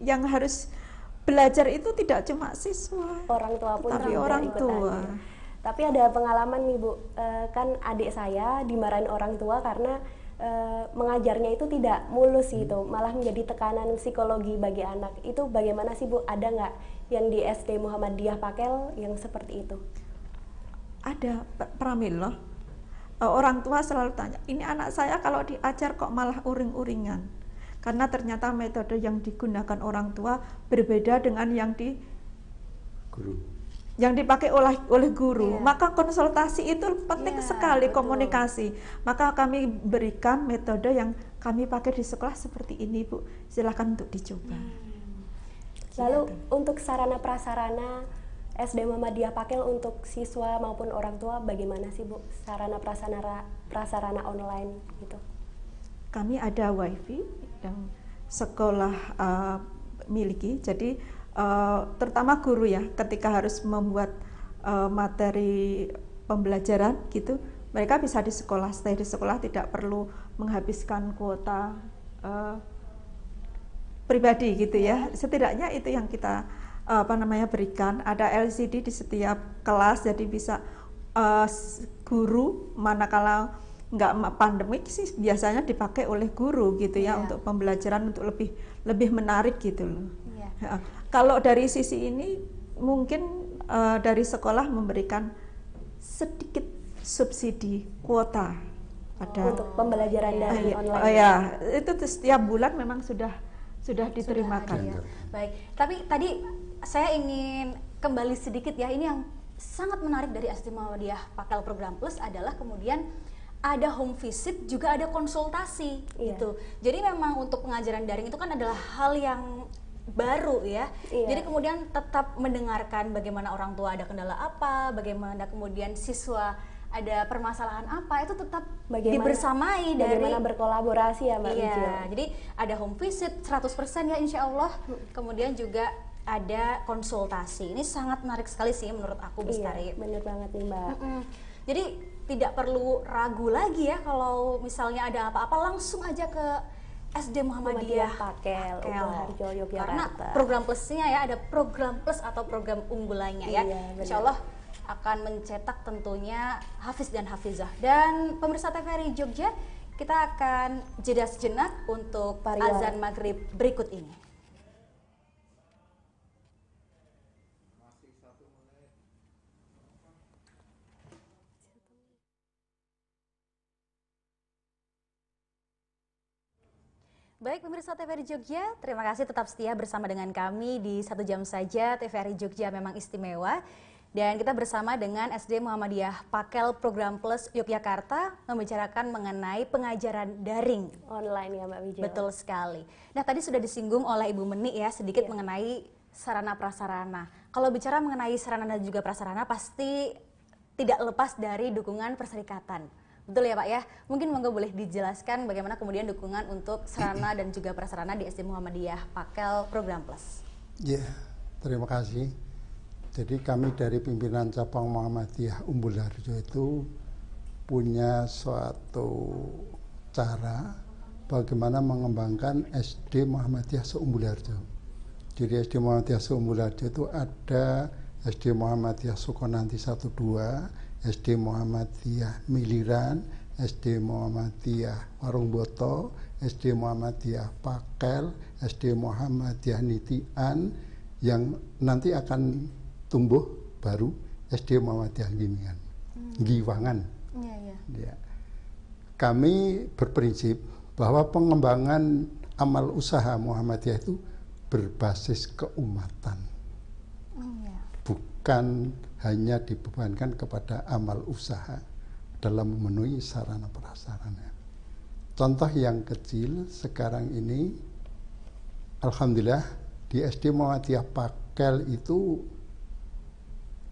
F: yang harus belajar itu tidak cuma siswa,
B: Orang tua pun
F: tapi
B: juga
F: orang
B: ikutan.
F: tua.
B: Tapi ada pengalaman nih Bu, kan adik saya dimarahin orang tua karena mengajarnya itu tidak mulus gitu, malah menjadi tekanan psikologi bagi anak. Itu bagaimana sih Bu? Ada nggak yang di SD Muhammadiyah Pakel yang seperti itu?
F: Ada Pramila, orang tua selalu tanya, ini anak saya kalau diajar kok malah uring-uringan. Karena ternyata metode yang digunakan orang tua berbeda dengan yang dipakai oleh guru. Maka konsultasi itu penting sekali, komunikasi. Maka kami berikan metode yang kami pakai di sekolah seperti ini Bu, silakan untuk dicoba.
B: Lalu untuk sarana prasarana SD Muhammadiyah Pakel untuk siswa maupun orang tua bagaimana sih Bu? Sarana prasarana online gitu.
F: Kami ada wifi yang sekolah miliki, jadi terutama guru ya, ketika harus membuat materi pembelajaran gitu, mereka bisa di sekolah, stay di sekolah, tidak perlu menghabiskan kuota pribadi gitu ya. Setidaknya itu yang kita berikan. Ada LCD di setiap kelas, jadi bisa guru manakala nggak pandemik sih biasanya dipakai oleh guru gitu ya, untuk pembelajaran, untuk lebih menarik gitu loh. Kalau dari sisi ini mungkin dari sekolah memberikan sedikit subsidi kuota
B: untuk pembelajaran dari online.
F: Oh ya, itu setiap bulan memang sudah diterimakan.
A: Baik, tapi tadi saya ingin kembali sedikit ya, ini yang sangat menarik dari SD Muhammadiyah Pakel Program Plus adalah kemudian ada home visit, juga ada konsultasi gitu. Jadi memang untuk pengajaran daring itu kan adalah hal yang baru ya. Jadi kemudian tetap mendengarkan bagaimana orang tua ada kendala apa, bagaimana kemudian siswa ada permasalahan apa, itu tetap dibersamai dari
B: bagaimana berkolaborasi ya Mbak Wijil.
A: Jadi ada home visit 100% ya insya Allah. Kemudian juga ada konsultasi. Ini sangat menarik sekali sih menurut aku Bestari.
B: Iya, bener banget nih Mbak.
A: Jadi tidak perlu ragu lagi ya, kalau misalnya ada apa-apa langsung aja ke SD Muhammadiyah
B: Pakel, Harjo, Yogyakarta.
A: Karena program plusnya ya, ada program plus atau program unggulannya ya. Insya Allah akan mencetak tentunya hafiz dan hafizah. Dan pemirsa TVRI Jogja, kita akan jeda sejenak untuk azan maghrib berikut ini. Baik pemirsa TVRI Jogja, terima kasih tetap setia bersama dengan kami di 1 jam saja. TVRI Jogja memang istimewa. Dan kita bersama dengan SD Muhammadiyah Pakel Program Plus Yogyakarta membicarakan mengenai pengajaran daring.
B: Online ya Mbak Wijel.
A: Betul sekali. Nah tadi sudah disinggung oleh Ibu Meni ya sedikit mengenai sarana prasarana. Kalau bicara mengenai sarana dan juga prasarana pasti tidak lepas dari dukungan perserikatan. Betul ya Pak ya? Mungkin monggo boleh dijelaskan bagaimana kemudian dukungan untuk sarana dan juga prasarana di SD Muhammadiyah Pakel Program Plus.
C: Ya, terima kasih. Jadi kami dari pimpinan cabang Muhammadiyah Umbul Harjo itu punya suatu cara bagaimana mengembangkan SD Muhammadiyah se-Umbul Harjo. Jadi SD Muhammadiyah se-Umbul Harjo itu ada SD Muhammadiyah Sukonanti 1 2, SD Muhammadiyah Miliran, SD Muhammadiyah Warung Boto, SD Muhammadiyah Pakel, SD Muhammadiyah Nitian, yang nanti akan tumbuh baru SD Muhammadiyah Giwangan. Ya. Kami berprinsip bahwa pengembangan amal usaha Muhammadiyah itu berbasis keumatan, bukan hanya dibebankan kepada amal usaha dalam memenuhi sarana prasarana. Contoh yang kecil sekarang ini, alhamdulillah di SD Muhammadiyah Pakel itu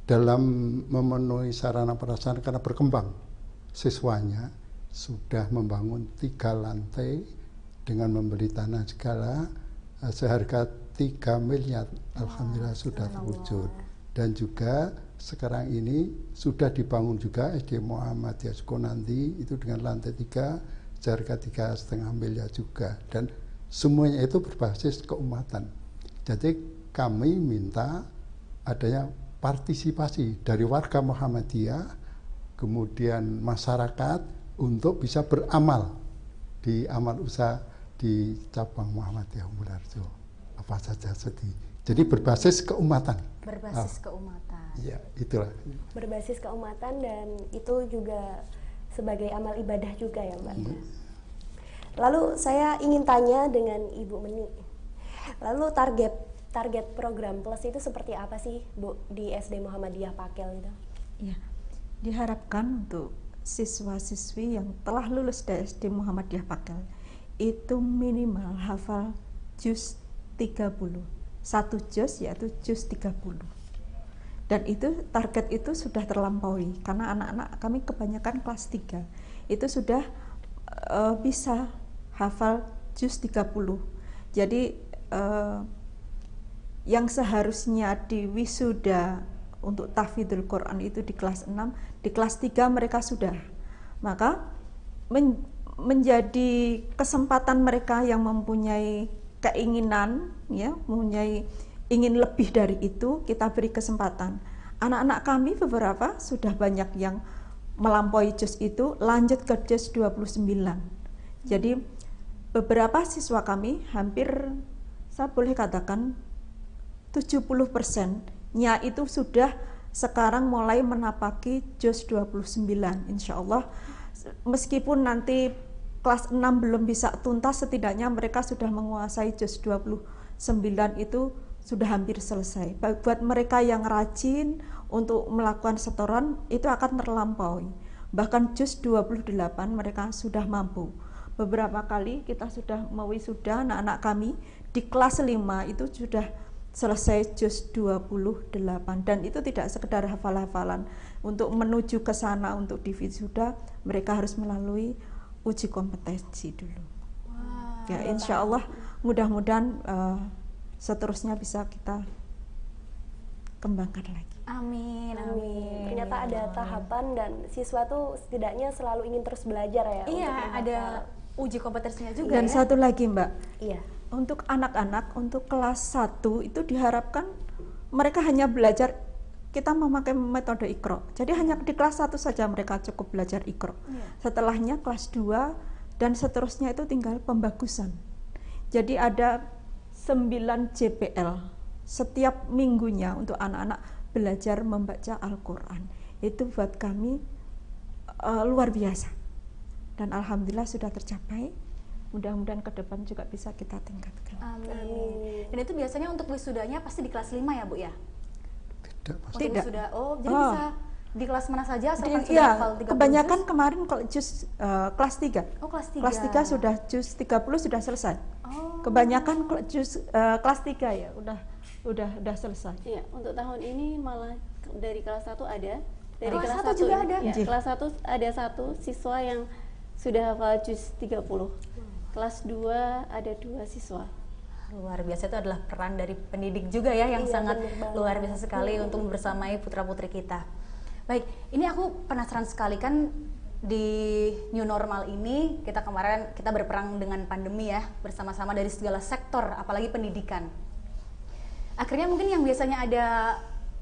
C: dalam memenuhi sarana prasarana karena berkembang, siswanya sudah membangun 3 lantai dengan membeli tanah segala seharga 3 miliar. Alhamdulillah sudah terwujud. Dan juga sekarang ini sudah dibangun juga SD Muhammadiyah Sukonanti itu dengan lantai 3 seharga 3,5 miliar juga. Dan semuanya itu berbasis keumatan. Jadi kami minta adanya partisipasi dari warga Muhammadiyah, kemudian masyarakat untuk bisa beramal di amal usaha di cabang Muhammadiyah Umbul Harjo. Apa saja jadi berbasis keumatan.
A: Berbasis keumatan.
C: Ya, itulah.
B: Berbasis keumatan dan itu juga sebagai amal ibadah juga ya Mbak. Lalu saya ingin tanya dengan Ibu Meni. Lalu target program Plus itu seperti apa sih Bu di SD Muhammadiyah Pakel itu?
F: Ya, diharapkan untuk siswa-siswi yang telah lulus dari SD Muhammadiyah Pakel itu minimal hafal juz 30. 1 juz yaitu juz 30. Dan itu target itu sudah terlampaui karena anak-anak kami kebanyakan kelas 3 itu sudah bisa hafal juz 30. Jadi yang seharusnya di wisuda untuk tahfidzul Quran itu di kelas 6, di kelas 3 mereka sudah. Maka menjadi kesempatan mereka yang mempunyai keinginan, ya, ingin lebih dari itu, kita beri kesempatan. Anak-anak kami beberapa sudah banyak yang melampaui juz itu, lanjut ke juz 29. Jadi beberapa siswa kami hampir saya boleh katakan 70%-nya itu sudah sekarang mulai menapaki juz 29. Insya Allah meskipun nanti kelas 6 belum bisa tuntas, setidaknya mereka sudah menguasai juz 29 itu sudah hampir selesai. Buat mereka yang rajin untuk melakukan setoran itu akan terlampaui. Bahkan juz 28 mereka sudah mampu. Beberapa kali kita sudah mewisuda anak-anak kami di kelas 5 itu sudah selesai juz 28, dan itu tidak sekedar hafal-hafalan. Untuk menuju ke sana untuk divisuda mereka harus melalui uji kompetensi dulu. Ya, insya Allah mudah-mudahan seterusnya bisa kita kembangkan lagi.
A: Amin, amin.
B: Ternyata ada tahapan dan siswa tuh setidaknya selalu ingin terus belajar ya.
A: Iya, ada uji kompetensinya juga.
F: Dan
A: ya?
F: satu lagi Mbak,
B: Iya.
F: untuk anak-anak untuk kelas 1 itu diharapkan mereka hanya belajar, kita memakai metode Iqra. Jadi hanya di kelas 1 saja mereka cukup belajar Iqra. Setelahnya kelas 2 dan seterusnya itu tinggal pembagusan. Jadi ada 9 JPL setiap minggunya untuk anak-anak belajar membaca Al-Quran. Itu buat kami luar biasa. Dan alhamdulillah sudah tercapai. Mudah-mudahan ke depan juga bisa kita tingkatkan.
A: Amin. Dan itu biasanya untuk wisudanya pasti di kelas 5 ya Bu ya?
C: tidak pasti.
A: Untuk
F: Tidak.
A: sudah, jadi
F: Oh.
A: bisa di kelas mana saja asalkan sudah
F: Iya,
A: hafal 30
F: kebanyakan
A: juz?
F: kemarin kalau juz kelas 3.
A: Oh, kelas 3.
F: Kelas 3 sudah juz 30 sudah selesai.
A: Oh.
F: Kebanyakan juz kelas 3 ya udah selesai.
D: Ya, untuk tahun ini malah dari kelas 1 ada, dari
A: Kelas
D: kelas
A: 1 juga
D: ya.
A: ada?
D: Ya,
F: Nggih.
D: kelas 1 ada 1 siswa yang sudah hafal juz 30. Kelas 2 ada 2 siswa.
A: Luar biasa, itu adalah peran dari pendidik juga ya yang
B: Iya,
A: sangat
B: bener banget.
A: luar biasa sekali untuk membersamai putra-putri kita. Baik, ini aku penasaran sekali kan di new normal ini kita kemarin kita berperang dengan pandemi ya bersama-sama dari segala sektor apalagi pendidikan. Akhirnya mungkin yang biasanya ada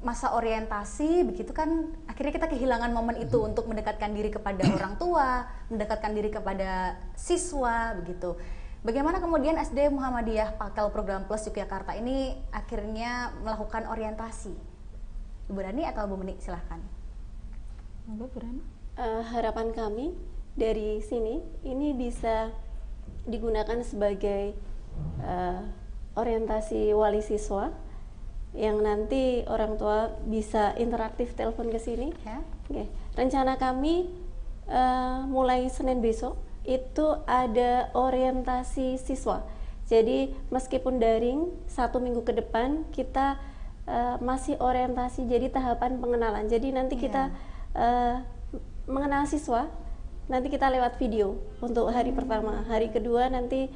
A: masa orientasi begitu kan akhirnya kita kehilangan momen itu untuk mendekatkan diri kepada orang tua, mendekatkan diri kepada siswa begitu. Bagaimana kemudian SD Muhammadiyah Pakel Program Plus Yogyakarta ini akhirnya melakukan orientasi? Ibu Rani atau Bu Meni, silahkan.
D: Harapan kami dari sini ini bisa digunakan sebagai orientasi wali siswa yang nanti orang tua bisa interaktif telepon ke sini.
A: Ya.
D: Oke. Rencana kami mulai Senin besok itu ada orientasi siswa. Jadi meskipun daring 1 minggu ke depan kita masih orientasi, jadi tahapan pengenalan. Jadi nanti kita mengenal siswa, nanti kita lewat video untuk hari pertama. Hari kedua nanti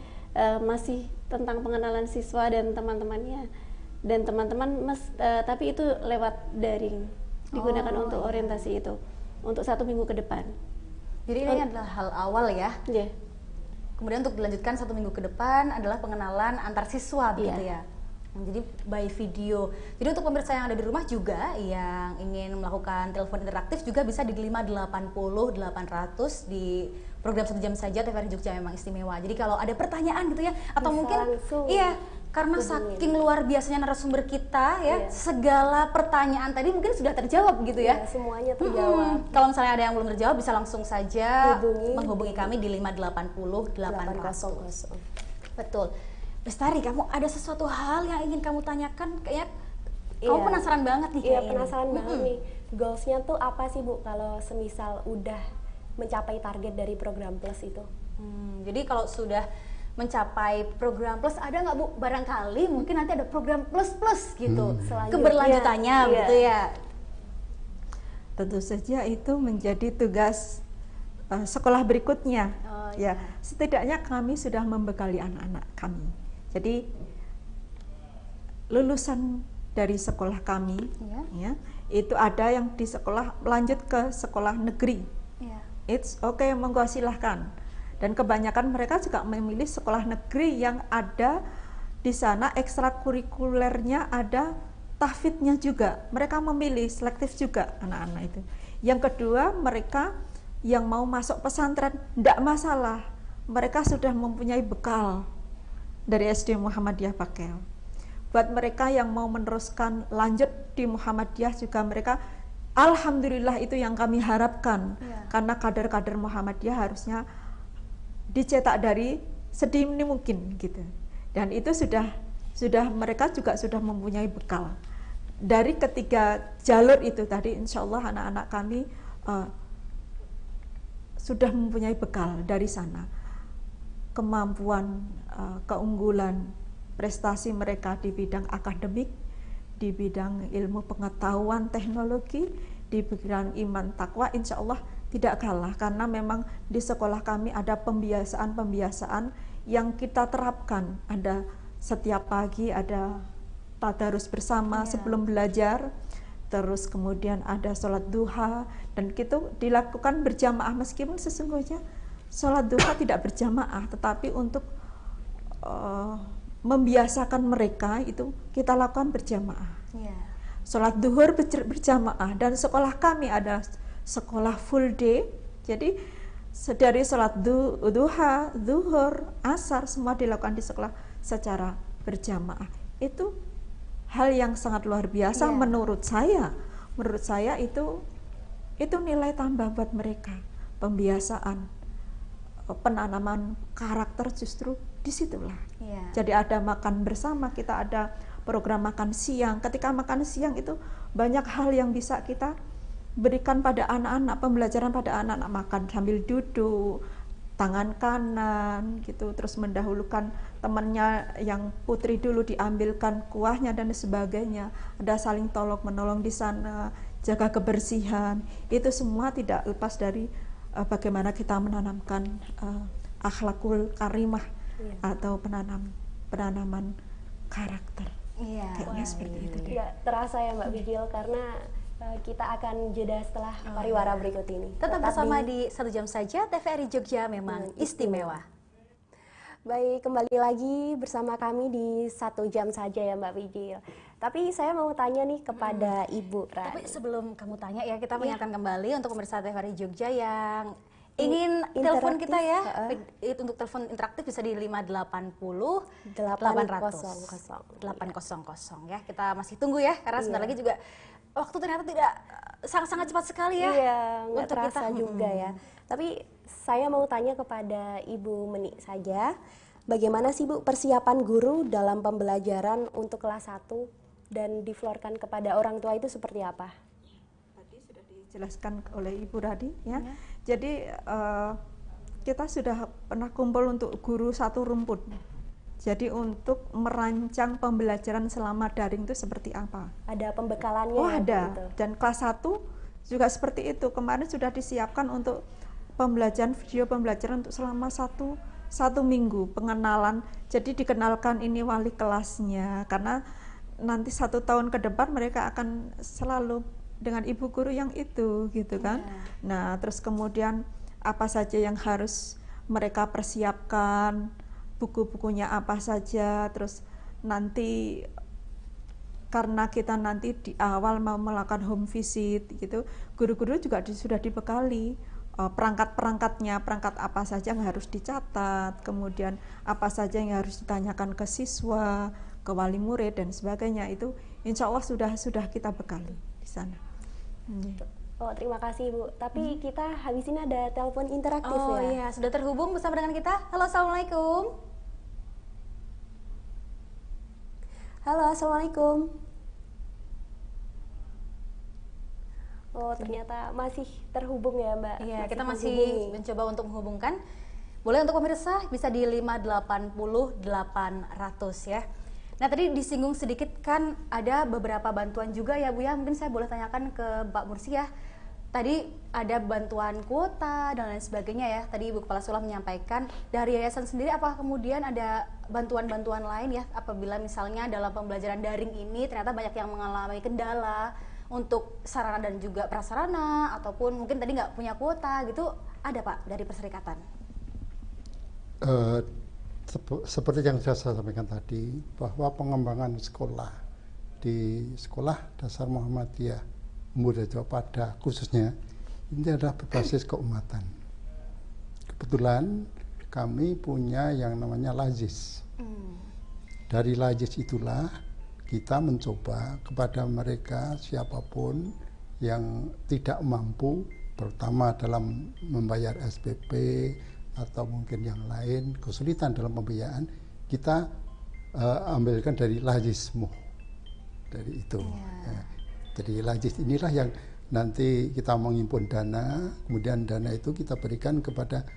D: masih tentang pengenalan siswa dan teman-temannya. Dan teman-teman tapi itu lewat daring, digunakan untuk orientasi itu untuk 1 minggu ke depan.
A: Jadi ini adalah hal awal ya.
D: Yeah.
A: Kemudian untuk dilanjutkan 1 minggu ke depan adalah pengenalan antar siswa begitu ya. Jadi by video. Jadi untuk pemirsa yang ada di rumah juga yang ingin melakukan telepon interaktif juga bisa di 580 800 di program 1 jam saja TVRI Jogja memang istimewa. Jadi kalau ada pertanyaan gitu ya atau
B: Bisa
A: mungkin
B: langsung
A: karena
B: hubungin.
A: saking luar biasanya narasumber kita ya, segala pertanyaan tadi mungkin sudah terjawab gitu ya.
B: Semuanya terjawab.
A: Kalau misalnya ada yang belum terjawab bisa langsung saja
B: Hubungi
A: menghubungi kami di 580 800. Betul. Bestari, kamu ada sesuatu hal yang ingin kamu tanyakan? Kayaknya kamu penasaran banget nih.
B: Iya,
A: kayak
B: penasaran
A: ini.
B: banget nih. Goalsnya tuh apa sih Bu kalau semisal udah mencapai target dari program plus itu?
A: Jadi kalau sudah mencapai program plus, ada nggak Bu barangkali mungkin nanti ada program plus gitu
B: Selanjutnya.
A: keberlanjutannya
B: Iya.
A: gitu ya.
F: Tentu saja itu menjadi tugas sekolah berikutnya.
A: Oh,
F: Ya, setidaknya kami sudah membekali anak-anak kami. Jadi lulusan dari sekolah kami, ya, itu ada yang di sekolah lanjut ke sekolah negeri.
A: Iya.
F: It's okay, monggo silahkan. Dan kebanyakan mereka juga memilih sekolah negeri yang ada di sana ekstrakurikulernya ada tahfidnya juga. Mereka memilih selektif juga anak-anak itu. Yang kedua, mereka yang mau masuk pesantren tidak masalah. Mereka sudah mempunyai bekal dari SD Muhammadiyah Pakel. Buat mereka yang mau meneruskan lanjut di Muhammadiyah juga mereka, alhamdulillah itu yang kami harapkan. Karena kader-kader Muhammadiyah harusnya dicetak dari sedini mungkin gitu. Dan itu sudah mereka juga sudah mempunyai bekal. Dari ketiga jalur itu tadi insya Allah anak-anak kami sudah mempunyai bekal dari sana. Kemampuan, keunggulan, prestasi mereka di bidang akademik, di bidang ilmu pengetahuan teknologi, di bidang iman takwa insya Allah tidak kalah, karena memang di sekolah kami ada pembiasaan-pembiasaan yang kita terapkan. Ada setiap pagi ada tadarus bersama sebelum belajar, terus kemudian ada sholat duha, dan itu dilakukan berjamaah meskipun sesungguhnya sholat duha tidak berjamaah, tetapi untuk membiasakan mereka itu kita lakukan berjamaah. Sholat duhur berjamaah, dan sekolah kami ada sekolah full day, jadi dari sholat duha, zuhur, asar semua dilakukan di sekolah secara berjamaah. Itu hal yang sangat luar biasa menurut saya. Menurut saya itu nilai tambah buat mereka, pembiasaan, penanaman karakter justru disitulah. Jadi ada makan bersama, kita ada program makan siang. Ketika makan siang itu banyak hal yang bisa kita berikan pada anak-anak, pembelajaran pada anak-anak, makan sambil duduk, tangan kanan gitu, terus mendahulukan temannya yang putri dulu, diambilkan kuahnya dan sebagainya. Ada saling tolong menolong di sana, jaga kebersihan. Itu semua tidak lepas dari bagaimana kita menanamkan akhlakul karimah atau penanaman karakter.
A: Iya.
F: Kayaknya seperti itu deh.
B: Nggak terasa ya Mbak Bijil, karena kita akan jeda setelah pariwara berikut ini.
A: Tetap bersama di 1 jam saja, TVRI Jogja memang istimewa.
B: Baik, kembali lagi bersama kami di 1 jam saja ya Mbak Bijil. Tapi saya mau tanya nih kepada Ibu Rani.
A: Tapi sebelum kamu tanya ya, kita mengingatkan kembali untuk pemirsa TVRI Jogja yang ingin telepon kita ya. Itu untuk telepon interaktif bisa di 580 800 800 ya. Kita masih tunggu ya, karena sebentar lagi juga waktu ternyata tidak sangat cepat sekali ya.
B: Iya, nggak
A: untuk
B: terasa
A: kita.
B: juga ya. Tapi saya mau tanya kepada Ibu Meni saja, bagaimana sih Bu persiapan guru dalam pembelajaran untuk kelas 1 dan diflorkan kepada orang tua itu seperti apa?
F: Tadi sudah dijelaskan oleh Ibu Radi ya. Jadi kita sudah pernah kumpul untuk guru satu rumput. Jadi untuk merancang pembelajaran selama daring itu seperti apa?
B: Ada pembekalannya?
F: Oh
B: ya,
F: ada,
B: gitu.
F: dan kelas 1 juga seperti itu. Kemarin sudah disiapkan untuk pembelajaran video pembelajaran untuk selama satu minggu, pengenalan. Jadi dikenalkan ini wali kelasnya, karena nanti 1 tahun ke depan mereka akan selalu dengan ibu guru yang itu gitu kan. Nah terus kemudian apa saja yang harus mereka persiapkan, buku-bukunya apa saja, terus nanti karena kita nanti di awal mau melakukan home visit gitu, guru-guru juga sudah dibekali perangkat-perangkatnya, perangkat apa saja yang harus dicatat, kemudian apa saja yang harus ditanyakan ke siswa, ke wali murid dan sebagainya. Itu insya Allah sudah kita bekali di sana.
B: Oh terima kasih Bu. Tapi kita habis ini ada telepon interaktif ya.
A: Oh iya, sudah terhubung bersama dengan kita. Halo, assalamualaikum.
B: Halo, assalamualaikum. Oh ternyata masih terhubung ya Mbak.
A: Iya, kita masih
B: menghubungi.
A: mencoba untuk menghubungkan. Boleh untuk pemirsa bisa di 580 800 ya. Nah tadi disinggung sedikit kan ada beberapa bantuan juga ya Bu ya. Mungkin saya boleh tanyakan ke Mbak Mursi ya. Tadi ada bantuan kuota dan lain sebagainya ya. Tadi Ibu Kepala Sekolah menyampaikan dari yayasan sendiri, apakah kemudian ada bantuan-bantuan lain ya apabila misalnya dalam pembelajaran daring ini ternyata banyak yang mengalami kendala untuk sarana dan juga prasarana, ataupun mungkin tadi nggak punya kuota gitu, ada Pak dari perserikatan?
C: Seperti yang sudah saya sampaikan tadi, bahwa pengembangan sekolah di Sekolah Dasar Muhammadiyah Umurharjo pada khususnya ini adalah berbasis keumatan. Kebetulan kami punya yang namanya Lazis. Dari Lazis itulah kita mencoba kepada mereka siapapun yang tidak mampu, terutama dalam membayar SPP atau mungkin yang lain, kesulitan dalam pembiayaan, kita ambilkan dari Lazismu, dari itu. Ya. Jadi Lazis inilah yang nanti kita menghimpun dana, kemudian dana itu kita berikan kepada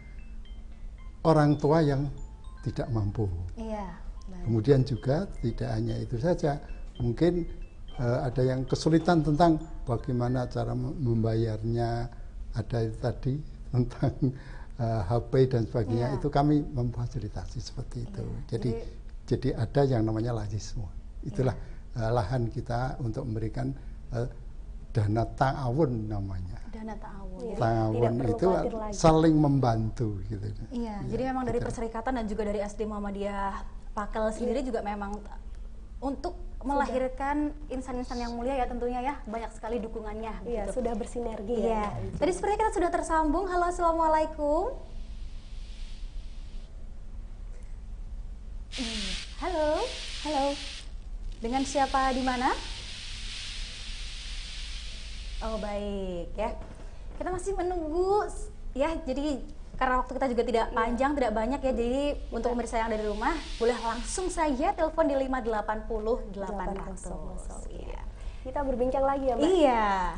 C: orang tua yang tidak mampu.
A: Iya.
C: Kemudian juga tidak hanya itu saja, mungkin ada yang kesulitan tentang bagaimana cara membayarnya, ada itu tadi tentang HP dan sebagainya, itu kami memfasilitasi seperti itu. Jadi ada yang namanya Lazismu. Itulah lahan kita untuk memberikan dana ta'awun namanya.
A: Dana ta'awun.
C: Ta'awun itu saling membantu gitu.
A: Iya, jadi memang dari perserikatan dan juga dari SD Muhammadiyah Pakel sendiri juga memang untuk melahirkan insan-insan yang mulia ya tentunya ya, banyak sekali dukungannya.
B: Iya,
A: gitu.
B: sudah bersinergi
A: Iya.
B: ya.
A: Tadi sepertinya kita sudah tersambung. Halo, assalamualaikum. Halo.
B: Halo.
A: Dengan siapa di mana? Oh baik ya. Kita masih menunggu ya. Jadi karena waktu kita juga tidak panjang, tidak banyak ya, jadi untuk pemirsa yang dari rumah boleh langsung saja telepon di 580 800. Iya.
B: Kita berbincang lagi ya Mbak.
A: Iya.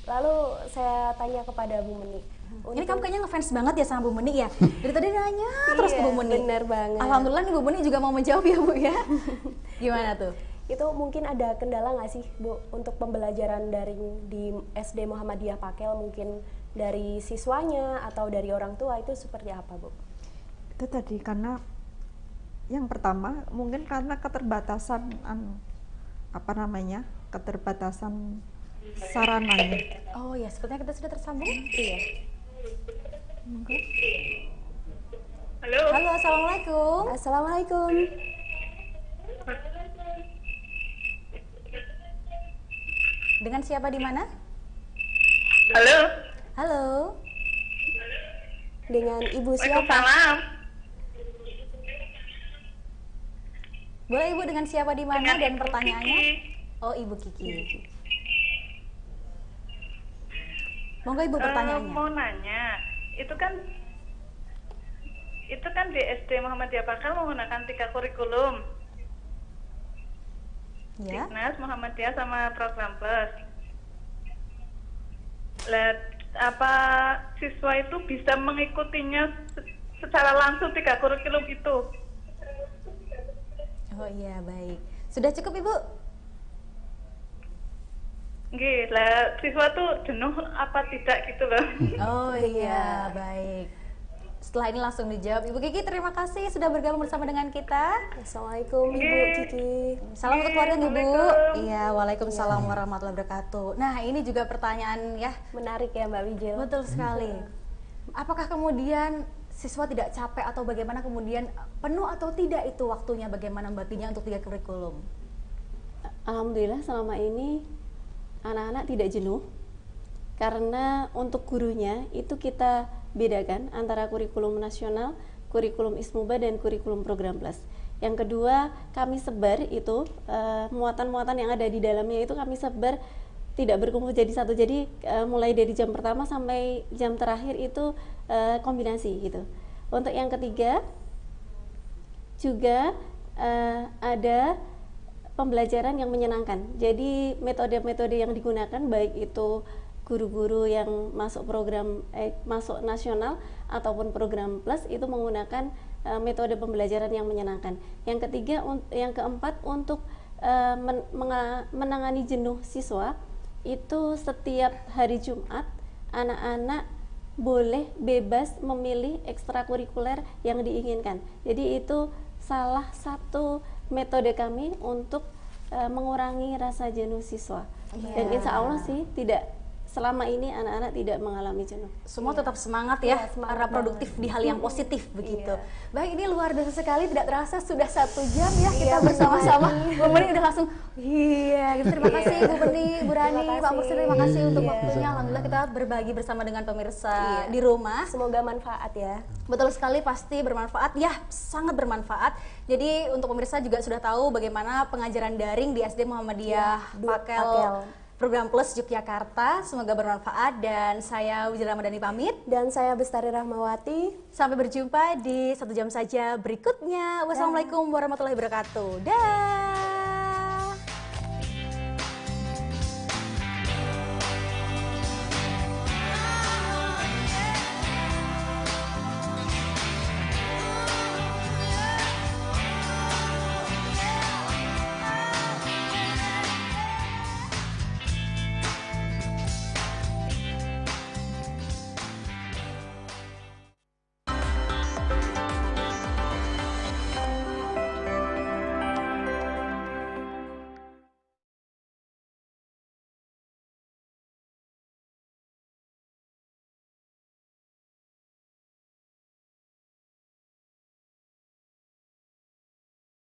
B: Lalu saya tanya kepada Bu Meni.
A: Ini kamu kayaknya ngefans banget ya sama Bu Meni ya? Dari tadi nanya terus ke Bu Meni.
B: Bener banget.
A: Alhamdulillah nih Bu Meni juga mau menjawab ya Bu ya. Gimana tuh?
B: Itu mungkin ada kendala nggak sih Bu untuk pembelajaran daring di SD Muhammadiyah Pakel, mungkin dari siswanya atau dari orang tua, itu seperti apa Bu?
F: Itu tadi karena yang pertama mungkin karena keterbatasan keterbatasan sarananya.
A: Oh ya, sepertinya kita sudah tersambung.
B: Iya.
A: Halo, assalamualaikum.
B: Assalamualaikum.
A: Dengan siapa di mana?
G: Halo.
A: Halo.
B: Dengan Ibu siapa?
G: Waalaikumsalam.
A: Boleh Ibu dengan siapa di mana
G: Dengan
A: dan
G: Ibu
A: pertanyaannya?
G: Kiki.
A: Oh, Ibu Kiki. Monggo Ibu pertanyaannya.
G: Mau nanya, itu kan di SD Muhammadiyah Pakel menggunakan 3 kurikulum.
A: Ya.
G: Dignas, Muhammadiyah sama Program Plus. Lihat apa siswa itu bisa mengikutinya secara langsung 3 kurikulum itu?
A: Oh iya, baik. Sudah cukup Ibu?
G: Nggih, lah siswa tuh jenuh apa tidak gitu loh.
A: Oh iya, baik. Setelah ini langsung dijawab. Ibu Kiki, terima kasih sudah bergabung bersama dengan kita.
B: Assalamualaikum Ibu
G: Nggih.
B: Kiki.
A: Salam untuk keluarga Ibu.
G: Waalaikumsalam.
A: Iya, waalaikumsalam warahmatullahi wabarakatuh. Nah, ini juga pertanyaan ya,
B: Menarik ya Mbak Wijil.
A: betul sekali. Apakah kemudian siswa tidak capek atau bagaimana kemudian penuh atau tidak itu waktunya, bagaimana membaginya untuk 3 kurikulum?
D: Alhamdulillah selama ini anak-anak tidak jenuh, karena untuk gurunya itu kita bedakan antara kurikulum nasional, kurikulum Ismuba, dan kurikulum Program Plus. Yang kedua, kami sebar itu muatan-muatan yang ada di dalamnya itu kami sebar tidak berkumpul jadi satu. Jadi mulai dari jam pertama sampai jam terakhir itu kombinasi gitu. Untuk yang ketiga juga ada pembelajaran yang menyenangkan. Jadi metode-metode yang digunakan baik itu guru-guru yang masuk program masuk nasional ataupun program plus itu menggunakan metode pembelajaran yang menyenangkan. Yang ketiga, yang keempat untuk menangani jenuh siswa itu setiap hari Jumat anak-anak boleh bebas memilih ekstrakurikuler yang diinginkan. Jadi itu salah satu metode kami untuk mengurangi rasa jenuh siswa. Dan insya Allah sih tidak, selama ini anak-anak tidak mengalami jenuh.
A: Semua tetap semangat ya,
B: semangat
A: karena produktif di hal yang positif begitu. Baik, ini luar biasa sekali, tidak terasa sudah 1 jam ya kita bersama-sama. Bu Meni udah langsung, iya. Terima kasih Bu Meni, Bu Rani, Pak Mursi, terima kasih untuk waktunya. Alhamdulillah kita berbagi bersama dengan pemirsa di rumah.
B: Semoga manfaat ya.
A: Betul sekali, pasti bermanfaat ya, sangat bermanfaat. Jadi untuk pemirsa juga sudah tahu bagaimana pengajaran daring di SD Muhammadiyah Pakel Program Plus Yogyakarta. Semoga bermanfaat dan saya Wijil Ramadhani pamit.
B: Dan saya Bestari Rahmawati.
A: Sampai berjumpa di 1 jam saja berikutnya. Wassalamualaikum warahmatullahi wabarakatuh. Dah.